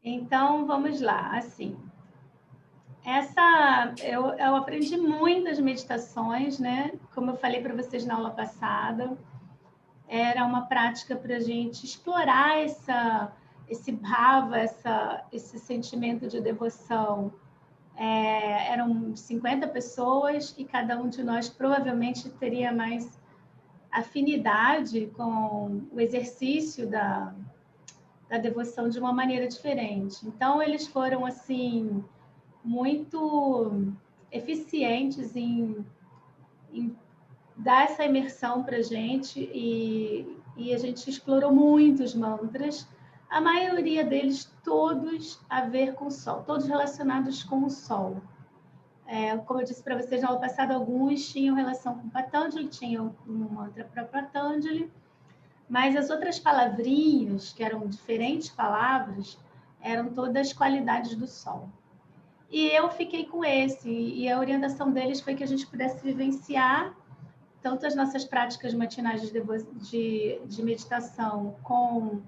Então, vamos lá, assim. Eu aprendi muitas meditações, né? Como eu falei para vocês na aula passada, era uma prática para a gente explorar esse bhava, esse sentimento de devoção. Eram 50 pessoas e cada um de nós provavelmente teria mais afinidade com o exercício da devoção de uma maneira diferente. Então, eles foram, assim, muito eficientes em dar essa imersão para a gente e a gente explorou muitos mantras, a maioria deles todos a ver com o sol, todos relacionados com o sol. Como eu disse para vocês na aula passada, alguns tinham relação com Patanjali, tinham um mantra para Patanjali, mas as outras palavrinhas, que eram diferentes palavras, eram todas qualidades do sol. E eu fiquei com esse, e a orientação deles foi que a gente pudesse vivenciar tanto as nossas práticas matinais de meditação, com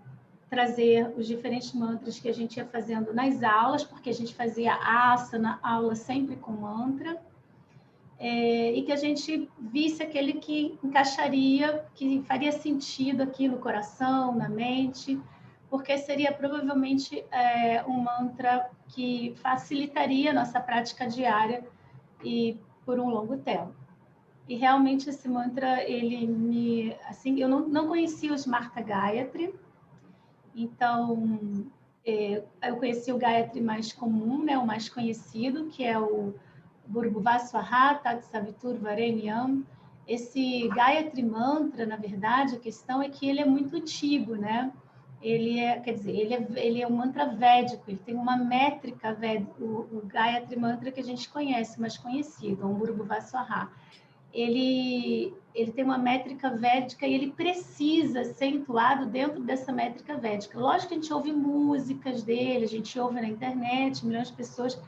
trazer os diferentes mantras que a gente ia fazendo nas aulas, porque a gente fazia asana, aula sempre com mantra, e que a gente visse aquele que encaixaria, que faria sentido aqui no coração, na mente, porque seria provavelmente um mantra que facilitaria a nossa prática diária e por um longo tempo. E realmente esse mantra, ele me... Assim, eu não conhecia o Smarta Gayatri, então eu conheci o Gayatri mais comum, né, o mais conhecido, que é o Bhurbhuvasvaha Tatsavitur Varenyam. Esse Gayatri Mantra, na verdade, a questão é que ele é muito antigo, né? Quer dizer, ele é um mantra védico, ele tem uma métrica védica, o Gayatri Mantra que a gente conhece, mais conhecido, o Bhurbhuvasvaha. Ele tem uma métrica védica e ele precisa ser entoado dentro dessa métrica védica. Lógico que a gente ouve músicas dele, a gente ouve na internet, milhões de pessoas,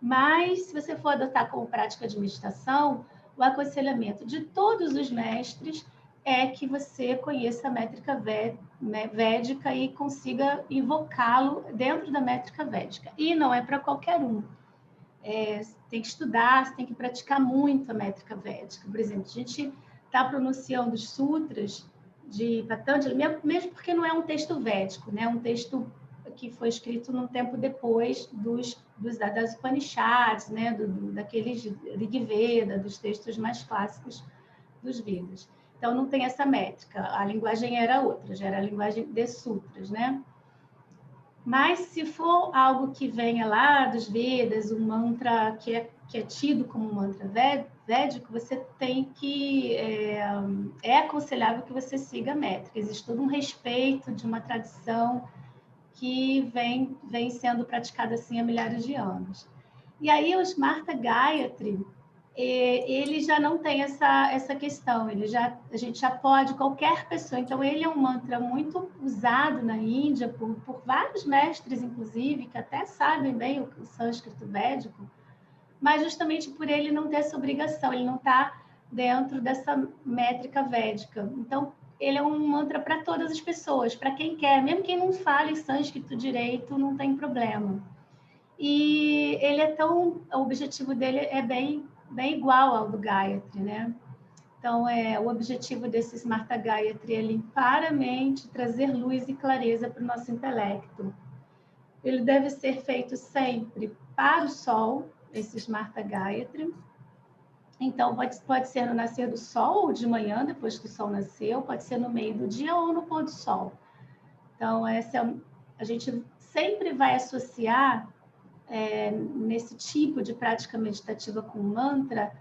mas se você for adotar como prática de meditação, o aconselhamento de todos os mestres é que você conheça a métrica védica e consiga invocá-lo dentro da métrica védica. E não é para qualquer um. Tem que estudar, você tem que praticar muito a métrica védica. Por exemplo, a gente está pronunciando os sutras de Patanjali, mesmo porque não é um texto védico, né? É um texto que foi escrito num tempo depois das Upanishads, né? Daqueles Rig Veda, dos textos mais clássicos dos Vedas. Então, não tem essa métrica. A linguagem era outra, já era a linguagem de sutras, né? Mas se for algo que venha lá dos Vedas, um mantra que é tido como um mantra védico, você tem que... É aconselhável que você siga a métrica. Existe todo um respeito de uma tradição que vem sendo praticada assim há milhares de anos. E aí o Smarta Gayatri, ele já não tem essa questão, a gente já pode, qualquer pessoa, então ele é um mantra muito usado na Índia por vários mestres, inclusive, que até sabem bem o sânscrito védico, mas justamente por ele não ter essa obrigação, ele não está dentro dessa métrica védica. Então, ele é um mantra para todas as pessoas, para quem quer, mesmo quem não fale sânscrito direito, não tem problema. E ele o objetivo dele é bem igual ao do Gayatri, né? Então, o objetivo desse Smarta Gayatri é limpar a mente, trazer luz e clareza para o nosso intelecto. Ele deve ser feito sempre para o sol, esse Smarta Gayatri. Então, pode ser no nascer do sol ou de manhã, depois que o sol nasceu, pode ser no meio do dia ou no pôr do sol. Então, a gente sempre vai associar nesse tipo de prática meditativa com mantra,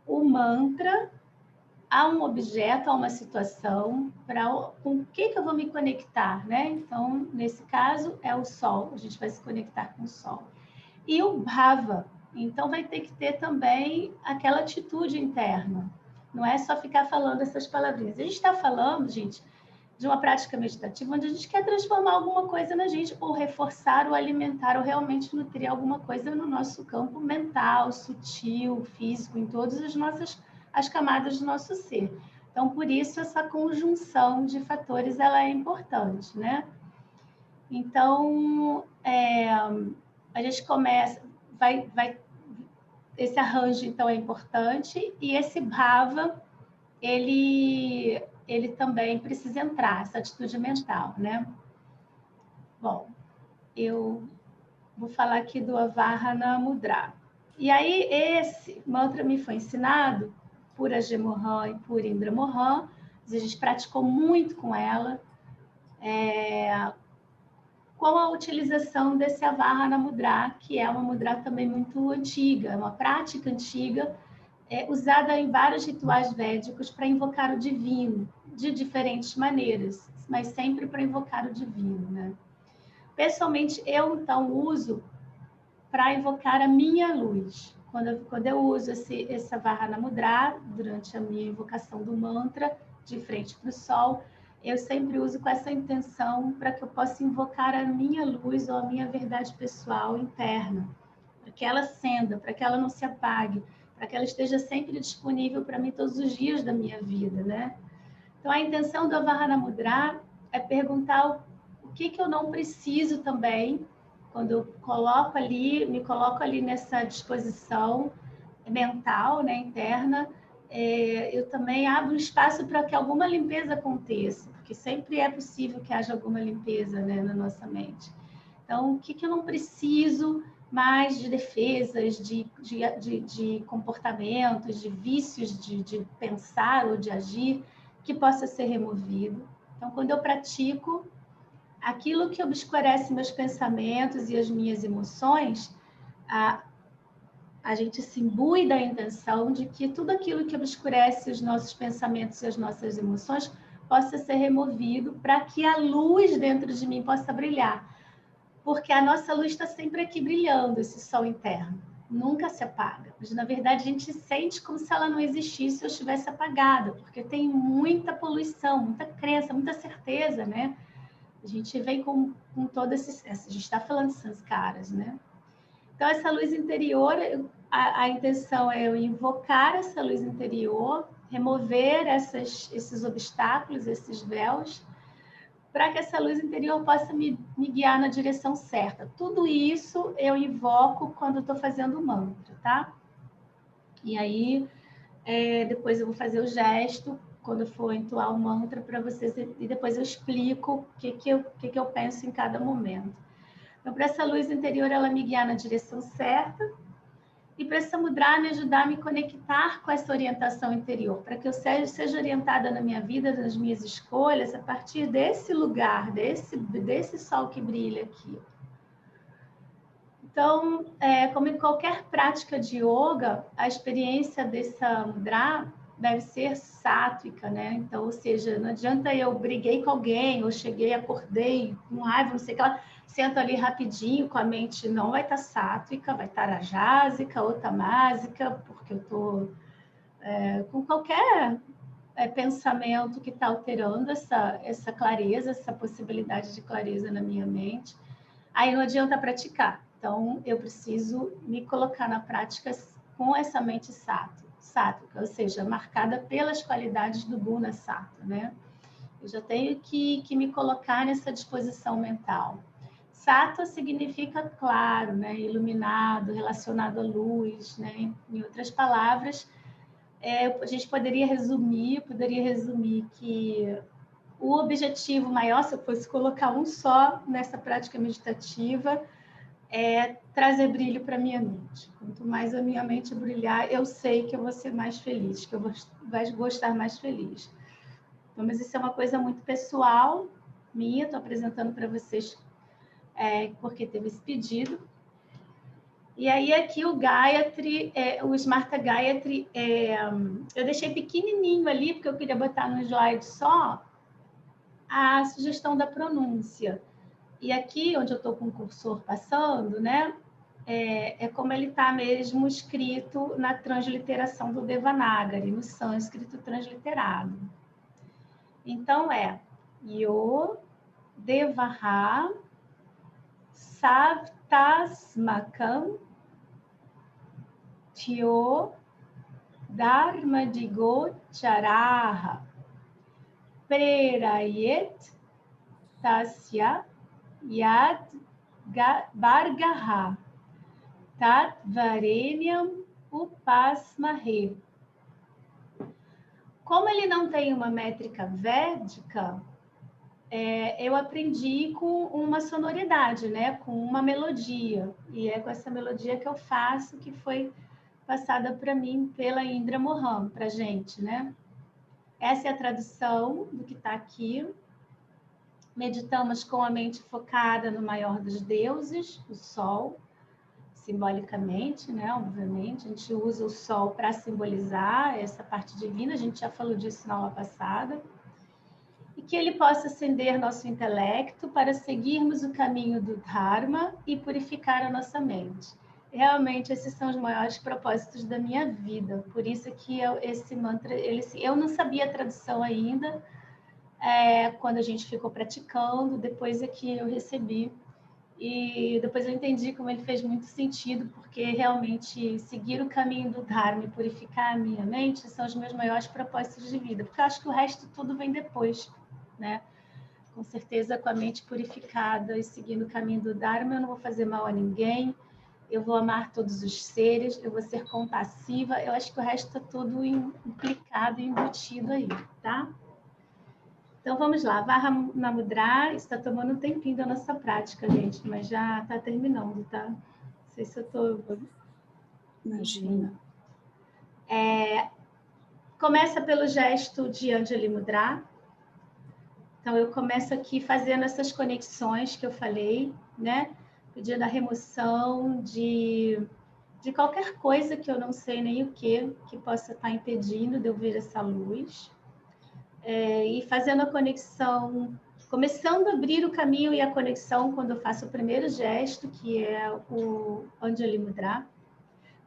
o mantra a um objeto, a uma situação, com o que eu vou me conectar, né? Então, nesse caso, é o sol, a gente vai se conectar com o sol. E o bhava, então vai ter que ter também aquela atitude interna, não é só ficar falando essas palavrinhas. A gente está falando, gente, de uma prática meditativa onde a gente quer transformar alguma coisa na gente, ou reforçar, ou alimentar, ou realmente nutrir alguma coisa no nosso campo mental, sutil, físico, em todas as camadas do nosso ser. Então, por isso, essa conjunção de fatores ela é importante, né? Então, a gente começa, esse arranjo, então, é importante, e esse bhava, ele também precisa entrar, essa atitude mental, né? Bom, eu vou falar aqui do Avarhana Mudra. E aí, esse mantra me foi ensinado por Ajay Mohan e por Indra Mohan, a gente praticou muito com ela, com a utilização desse Avarhana Mudra, que é uma mudra também muito antiga, uma prática antiga, usada em vários rituais védicos para invocar o divino, de diferentes maneiras, mas sempre para invocar o divino, né? Pessoalmente, eu, então, uso para invocar a minha luz. Quando eu uso essa Avarhana Mudra, durante a minha invocação do mantra, de frente para o sol, eu sempre uso com essa intenção para que eu possa invocar a minha luz ou a minha verdade pessoal interna, para que ela acenda, para que ela não se apague, para que ela esteja sempre disponível para mim todos os dias da minha vida, né? Então, a intenção do Avarhana Mudra é perguntar o que eu não preciso também, quando eu me coloco ali nessa disposição mental, né, interna, eu também abro espaço para que alguma limpeza aconteça, porque sempre é possível que haja alguma limpeza, né, na nossa mente. Então, o que eu não preciso mais de defesas, de comportamentos, de vícios de pensar ou de agir, que possa ser removido. Então, quando eu pratico aquilo que obscurece meus pensamentos e as minhas emoções, a gente se imbui da intenção de que tudo aquilo que obscurece os nossos pensamentos e as nossas emoções possa ser removido para que a luz dentro de mim possa brilhar. Porque a nossa luz está sempre aqui brilhando, esse sol interno. Nunca se apaga. Mas, na verdade, a gente sente como se ela não existisse ou estivesse apagada, porque tem muita poluição, muita crença, muita certeza, né? A gente vem com todo esse... A gente está falando de sanskaras, né? Então, essa luz interior, a intenção é eu invocar essa luz interior, remover esses obstáculos, esses véus, para que essa luz interior possa me guiar na direção certa. Tudo isso eu invoco quando estou fazendo o mantra, tá? E aí, depois eu vou fazer o gesto, quando eu for entoar o mantra para vocês, e depois eu explico o que eu penso em cada momento. Então, para essa luz interior, ela me guiar na direção certa, e para essa mudra me ajudar a me conectar com essa orientação interior, para que eu seja orientada na minha vida, nas minhas escolhas, a partir desse lugar, desse sol que brilha aqui. Então, como em qualquer prática de yoga, a experiência dessa mudra deve ser sátvica, né? Então, ou seja, não adianta eu briguei com alguém, ou cheguei, acordei com raiva, não sei o que lá, sento ali rapidinho com a mente, não vai estar sátvica, vai estar rajásica ou tamásica, porque eu estou com qualquer pensamento que está alterando essa clareza, essa possibilidade de clareza na minha mente. Aí não adianta praticar. Então, eu preciso me colocar na prática com essa mente sátrica, ou seja, marcada pelas qualidades do Guna Sattva, né? Eu já tenho que me colocar nessa disposição mental. Sattva significa claro, né? Iluminado, relacionado à luz, né? Em outras palavras, a gente poderia resumir que o objetivo maior, se eu fosse colocar um só nessa prática meditativa, é trazer brilho para a minha mente. Quanto mais a minha mente brilhar, eu sei que eu vou ser mais feliz, que eu vou estar mais feliz. Então, mas isso é uma coisa muito pessoal minha, estou apresentando para vocês porque teve esse pedido. E aí aqui o Gayatri, o Smarta Gayatri, eu deixei pequenininho ali, porque eu queria botar no slide só a sugestão da pronúncia. E aqui, onde eu estou com o cursor passando, né, é como ele está mesmo escrito na transliteração do Devanagari, no sânscrito transliterado. Então, Yo Devaha Savtasmakam Tyo Dharmadigo Charaha Prerayet Tasya Yad Bargaha. Tat Varenyam Upasmahe. Como ele não tem uma métrica védica, eu aprendi com uma sonoridade, né? Com uma melodia. E é com essa melodia que eu faço, que foi passada para mim pela Indra Mohan, para a gente, né? Essa é a tradução do que está aqui. Meditamos com a mente focada no maior dos deuses, o Sol, simbolicamente, né? Obviamente, a gente usa o Sol para simbolizar essa parte divina, a gente já falou disso na aula passada. E que ele possa acender nosso intelecto para seguirmos o caminho do Dharma e purificar a nossa mente. Realmente, esses são os maiores propósitos da minha vida. Por isso que esse mantra, eu não sabia a tradução ainda, quando a gente ficou praticando, depois é que eu recebi. E depois eu entendi como ele fez muito sentido, porque realmente seguir o caminho do Dharma e purificar a minha mente são os meus maiores propósitos de vida, porque eu acho que o resto tudo vem depois, né? Com certeza, com a mente purificada e seguindo o caminho do Dharma, eu não vou fazer mal a ninguém, eu vou amar todos os seres, eu vou ser compassiva, eu acho que o resto está tudo implicado e embutido aí, tá? Então, vamos lá. Vahamudra está tomando um tempinho da nossa prática, gente, mas já está terminando, tá? Não sei se eu estou... Imagina. Começa pelo gesto de Anjali Mudra. Então, eu começo aqui fazendo essas conexões que eu falei, né? Pedindo a remoção de qualquer coisa que eu não sei nem o que possa estar impedindo de eu ver essa luz. E fazendo a conexão, começando a abrir o caminho e a conexão quando eu faço o primeiro gesto, que é o Anjali Mudra.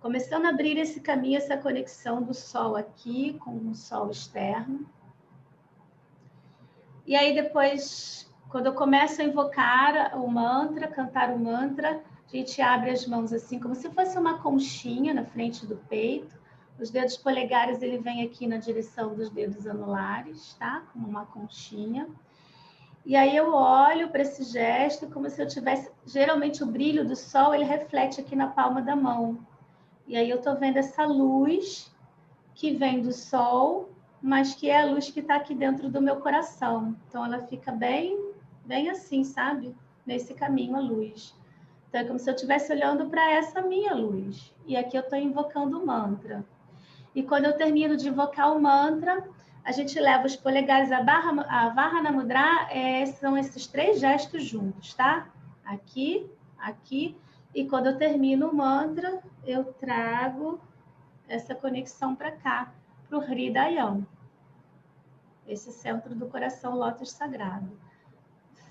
Começando a abrir esse caminho, essa conexão do Sol aqui com o Sol externo. E aí depois, quando eu começo a invocar o mantra, cantar o mantra, a gente abre as mãos assim, como se fosse uma conchinha na frente do peito. Os dedos polegares, ele vem aqui na direção dos dedos anulares, tá? Como uma conchinha. E aí eu olho para esse gesto como se eu tivesse... Geralmente o brilho do sol, ele reflete aqui na palma da mão. E aí eu estou vendo essa luz que vem do sol, mas que é a luz que está aqui dentro do meu coração. Então ela fica bem, bem assim, sabe? Nesse caminho a luz. Então é como se eu estivesse olhando para essa minha luz. E aqui eu estou invocando o mantra. E quando eu termino de invocar o mantra, a gente leva os polegares, a Vahana Mudra, são esses 3 gestos juntos, tá? Aqui, aqui. E quando eu termino o mantra, eu trago essa conexão para cá, para o Hridayam, esse centro do coração lótus sagrado.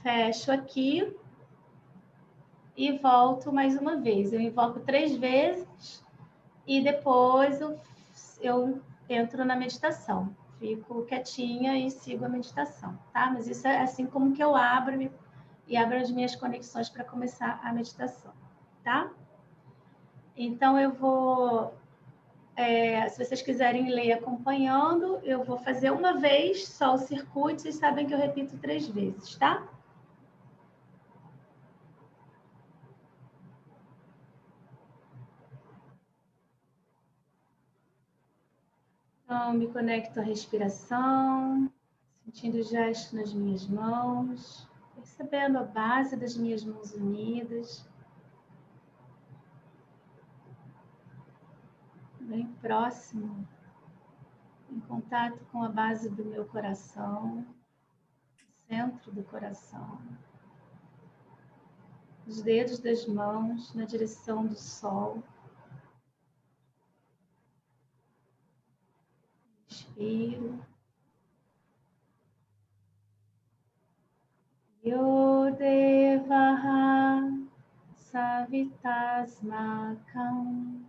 Fecho aqui e volto mais uma vez. Eu invoco 3 vezes e depois eu entro na meditação. Fico quietinha e sigo a meditação, tá? Mas isso é assim como que eu abro e abro as minhas conexões para começar a meditação, tá? Então, eu vou... se vocês quiserem ler acompanhando, eu vou fazer uma vez só o circuito. Vocês sabem que eu repito 3 vezes, tá? Então, me conecto à respiração, sentindo o gesto nas minhas mãos, percebendo a base das minhas mãos unidas, bem próximo, em contato com a base do meu coração, centro do coração. Os dedos das mãos na direção do sol. Inspiro. Yodevaha savitasmakam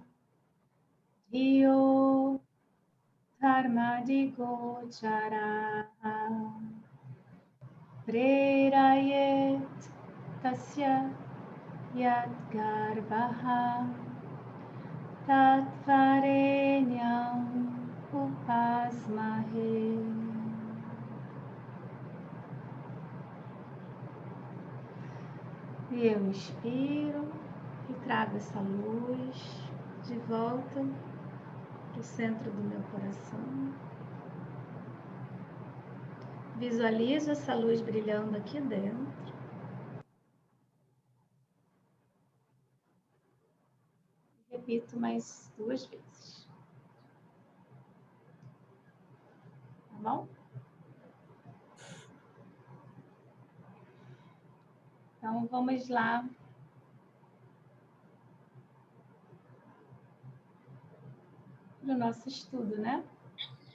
Dio dharmadigochara prerayet tasya yadgarvaha tatvarenyam upasmahe. E eu inspiro e trago essa luz de volta para o centro do meu coração. Visualizo essa luz brilhando aqui dentro. Repito mais 2 vezes. Tá bom? Então, vamos lá. No nosso estudo, né?